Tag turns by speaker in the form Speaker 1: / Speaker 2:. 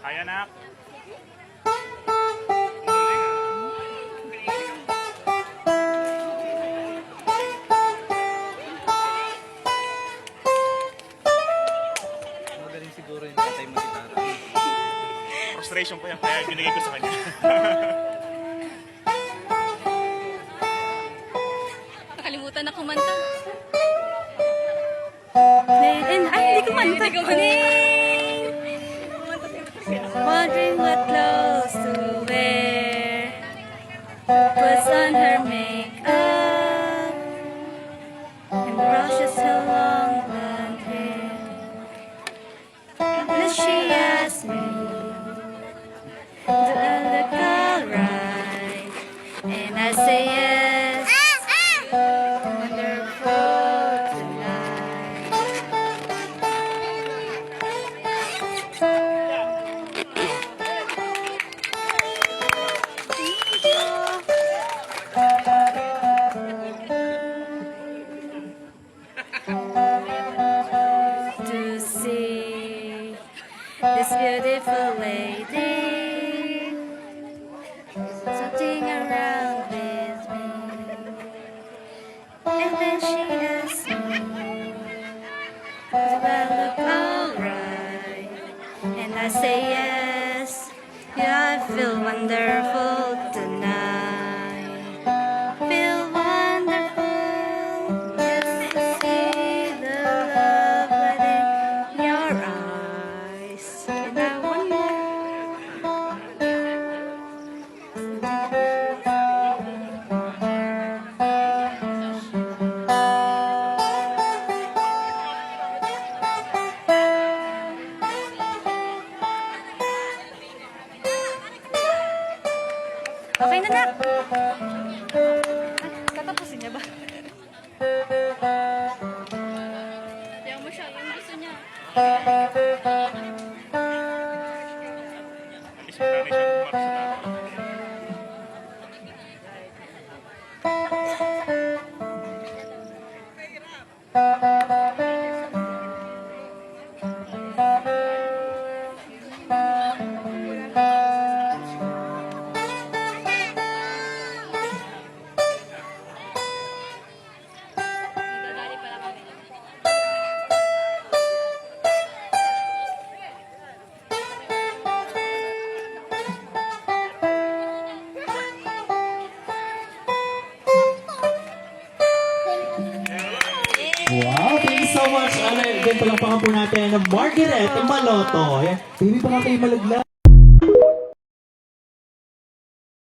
Speaker 1: Hi, anak.
Speaker 2: Magaling siguro yung tatay mag-gitara.
Speaker 1: Frustration ko yan, kaya binigay ko sa kanya.
Speaker 3: Nakalimutan na kumanta.
Speaker 4: Ay, hindi kumanta. Wondering what clothes to wear. Puts on her makeup and brushes her long blonde hair. And she asks me, do I look alright? And I say yes. Wonderful tonight. To see this beautiful lady something around with me, and then she asks me, do I look alright? And I say yes, yeah, I feel wonderful tonight. Feel wonderful just to see the love light in your eyes. And I wonder. Okay na, nak. Tatapusin niya ba?
Speaker 3: Ayaw mo siya, yung gusto niya.
Speaker 1: At least marami siyang marks sa tao.
Speaker 3: Dadali pala kami.
Speaker 5: Wow, thank you so much. Ano, din palakpakan po natin ang Margaret Maloto. Ayan, baby pa nga kayo malaglag.